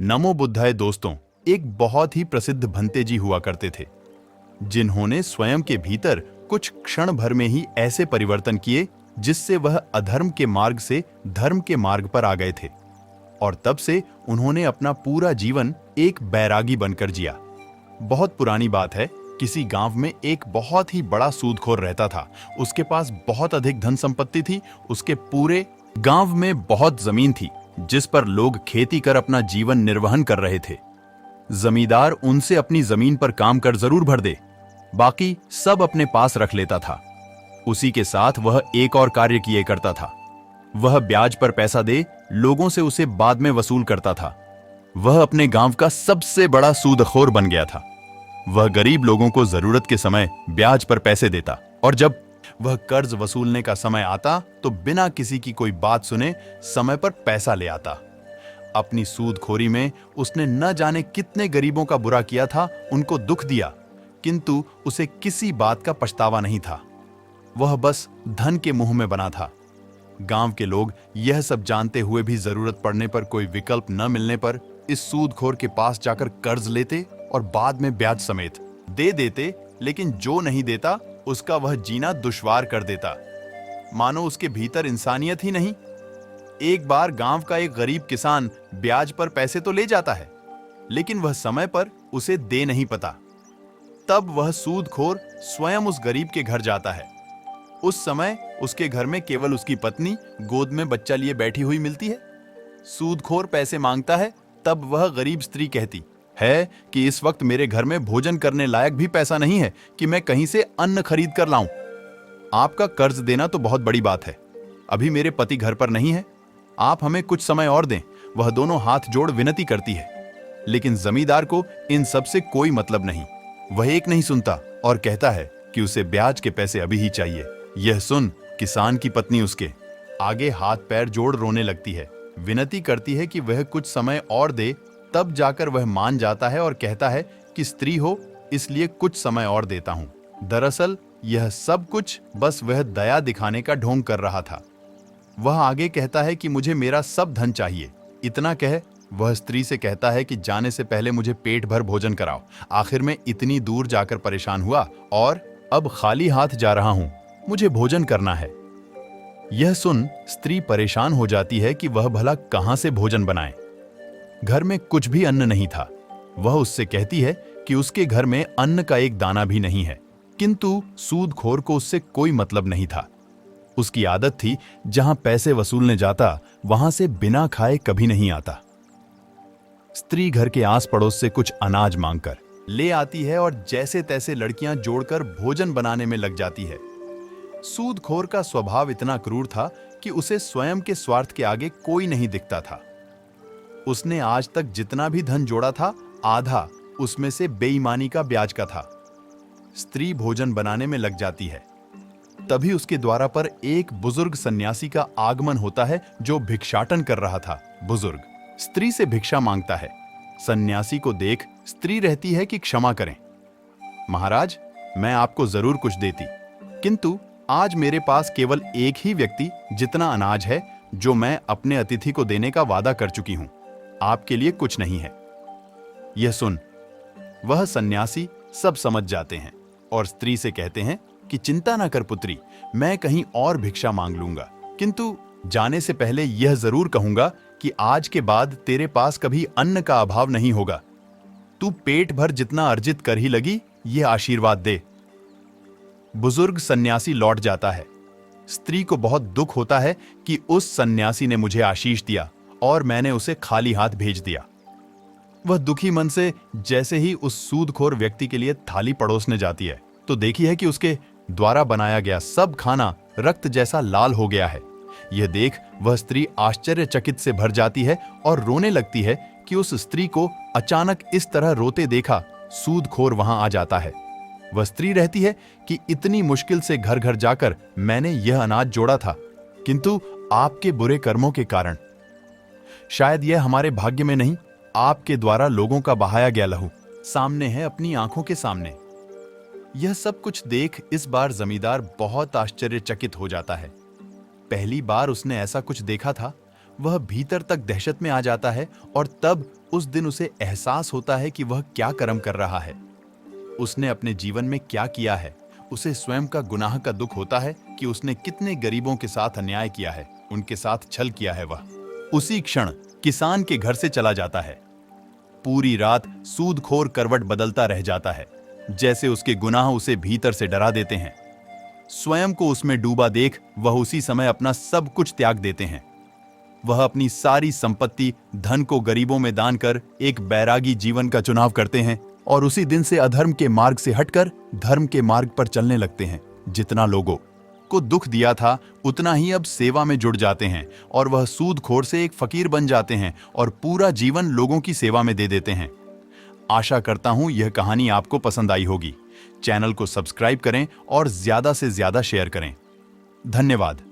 नमो बुद्धाय दोस्तों, एक बहुत ही प्रसिद्ध भंते जी हुआ करते थे जिन्होंने स्वयं के भीतर कुछ क्षण भर में ही ऐसे परिवर्तन किए जिससे वह अधर्म के मार्ग से धर्म के मार्ग पर आ गए थे। और तब से उन्होंने अपना पूरा जीवन एक बैरागी बनकर जिया। बहुत पुरानी बात है, किसी गांव में एक बहुत ही बड़ा सूदखोर रहता था। उसके पास बहुत अधिक धन संपत्ति थी। उसके पूरे गांव में बहुत जमीन थी जिस पर लोग खेती कर अपना जीवन निर्वहन कर रहे थे। जमींदार उनसे अपनी जमीन पर काम कर जरूर भर दे, बाकी सब अपने पास रख लेता था। उसी के साथ वह एक और कार्य किए करता था। वह ब्याज पर पैसा दे लोगों से उसे बाद में वसूल करता था। वह अपने गांव का सबसे बड़ा सूदखोर बन गया था। वह गरीब लोगों को जरूरत के समय ब्याज पर पैसे देता और जब वह कर्ज वसूलने का समय आता तो बिना किसी की कोई बात सुने समय पर पैसा ले आता। अपनी सूदखोरी में उसने न जाने कितने गरीबों का बुरा किया था, उनको दुख दिया, किंतु उसे किसी बात का पछतावा नहीं था। वह बस धन के मुंह में बना था। गांव के लोग यह सब जानते हुए भी जरूरत पड़ने पर कोई विकल्प न मिलने पर इस सूदखोर के पास जाकर कर्ज लेते और बाद में ब्याज समेत दे देते, लेकिन जो नहीं देता उसका वह जीना दुश्वार कर देता, मानो उसके भीतर इंसानियत ही नहीं। एक बार गांव का एक गरीब किसान ब्याज पर पैसे तो ले जाता है, लेकिन वह समय पर उसे दे नहीं पाता। तब वह सूदखोर स्वयं उस गरीब के घर जाता है। उस समय उसके घर में केवल उसकी पत्नी गोद में बच्चा लिए बैठी हुई मिलती है। सूदखोर पैसे मांगता है, तब वह गरीब स्त्री कहती है कि इस वक्त मेरे घर में भोजन करने लायक भी पैसा नहीं है कि मैं कहीं से अन्न खरीद कर लाऊं। आपका कर्ज देना तो बहुत बड़ी बात है, अभी मेरे पति घर पर नहीं है, आप हमें कुछ समय और दें। वह दोनों हाथ जोड़ विनती करती है, लेकिन जमींदार को इन सब से कोई मतलब नहीं। वह एक नहीं सुनता और कहता है कि उसे ब्याज के पैसे अभी ही चाहिए। यह सुन किसान की पत्नी उसके आगे हाथ पैर जोड़ रोने लगती है, विनती करती है कि वह कुछ समय और दे। तब जाकर वह मान जाता है और कहता है कि स्त्री हो इसलिए कुछ समय और देता हूं। दरअसल यह सब कुछ बस वह दया दिखाने का ढोंग कर रहा था। वह आगे कहता है कि मुझे मेरा सब धन चाहिए। इतना कह वह स्त्री से कहता है कि जाने से पहले मुझे पेट भर भोजन कराओ। आखिर में इतनी दूर जाकर परेशान हुआ और अब खाली हाथ जा रहा हूं, मुझे भोजन करना है। यह सुन स्त्री परेशान हो जाती है कि वह भला कहां से भोजन बनाए। घर में कुछ भी अन्न नहीं था। वह उससे कहती है कि उसके घर में अन्न का एक दाना भी नहीं है, किंतु सूदखोर को उससे कोई मतलब नहीं था। उसकी आदत थी जहां पैसे वसूलने जाता वहां से बिना खाए कभी नहीं आता। स्त्री घर के आस पड़ोस से कुछ अनाज मांगकर ले आती है और जैसे तैसे लड़कियां जोड़कर भोजन बनाने में लग जाती है। सूदखोर का स्वभाव इतना क्रूर था कि उसे स्वयं के स्वार्थ के आगे कोई नहीं दिखता था। उसने आज तक जितना भी धन जोड़ा था, आधा उसमें से बेईमानी का ब्याज का था। स्त्री भोजन बनाने में लग जाती है, तभी उसके द्वारा पर एक बुजुर्ग सन्यासी का आगमन होता है जो भिक्षाटन कर रहा था। बुजुर्ग स्त्री से भिक्षा मांगता है। सन्यासी को देख स्त्री रहती है कि क्षमा करें महाराज, मैं आपको जरूर कुछ देती, किंतु आज मेरे पास केवल एक ही व्यक्ति जितना अनाज है जो मैं अपने अतिथि को देने का वादा कर चुकी हूं। आपके लिए कुछ नहीं है। यह सुन वह सन्यासी सब समझ जाते हैं और स्त्री से कहते हैं कि चिंता ना कर पुत्री, मैं कहीं और भिक्षा मांग लूंगा, किंतु जाने से पहले यह जरूर कहूंगा कि आज के बाद तेरे पास कभी अन्न का अभाव नहीं होगा। तू पेट भर जितना अर्जित कर ही लगी, यह आशीर्वाद दे। बुजुर्ग सन्यासी लौट जाता है। स्त्री को बहुत दुख होता है कि उस सन्यासी ने मुझे आशीष दिया और मैंने उसे खाली हाथ भेज दिया। वह दुखी मन से जैसे ही उस सूदखोर व्यक्ति के लिए थाली परोसने जाती है तो देखी है कि उसके द्वारा बनाया गया सब खाना रक्त जैसा लाल हो गया है। यह देख वह स्त्री आश्चर्यचकित से भर जाती है और रोने लगती है कि उस स्त्री को अचानक इस तरह रोते देखा सूदखोर वहां आ जाता है। वह स्त्री रहती है कि इतनी मुश्किल से घर घर जाकर मैंने यह अनाज जोड़ा था, किंतु आपके बुरे कर्मों के कारण। शायद यह हमारे भाग्य में नहीं, आपके द्वारा लोगों का बहाया गया लहू सामने है, अपनी आंखों के सामने। यह सब कुछ देख इस बार जमींदार बहुत आश्चर्यचकित हो जाता है। पहली बार उसने ऐसा कुछ देखा था। वह भीतर तक दहशत में आ जाता है और तब उस दिन उसे एहसास होता है कि वह क्या कर्म कर रहा है, उसने अपने जीवन में क्या किया है। उसे स्वयं का गुनाह का दुख होता है कि उसने कितने गरीबों के साथ अन्याय किया है, उनके साथ छल किया है। वह उसी क्षण किसान के घर से चला जाता है। पूरी रात सूदखोर करवट बदलता रह जाता है, जैसे उसके गुनाह उसे भीतर से डरा देते हैं। स्वयं को उसमें डूबा देख वह उसी समय अपना सब कुछ त्याग देते हैं। वह अपनी सारी संपत्ति, धन को गरीबों में दान कर एक बैरागी जीवन का चुनाव करते हैं और उसी दिन से अधर्म के मार्ग से हटकर धर्म के मार्ग पर चलने लगते हैं। जितना लोगों को दुख दिया था, उतना ही अब सेवा में जुड़ जाते हैं और वह सूदखोर से एक फकीर बन जाते हैं और पूरा जीवन लोगों की सेवा में दे देते हैं। आशा करता हूं यह कहानी आपको पसंद आई होगी। चैनल को सब्सक्राइब करें और ज्यादा से ज्यादा शेयर करें। धन्यवाद।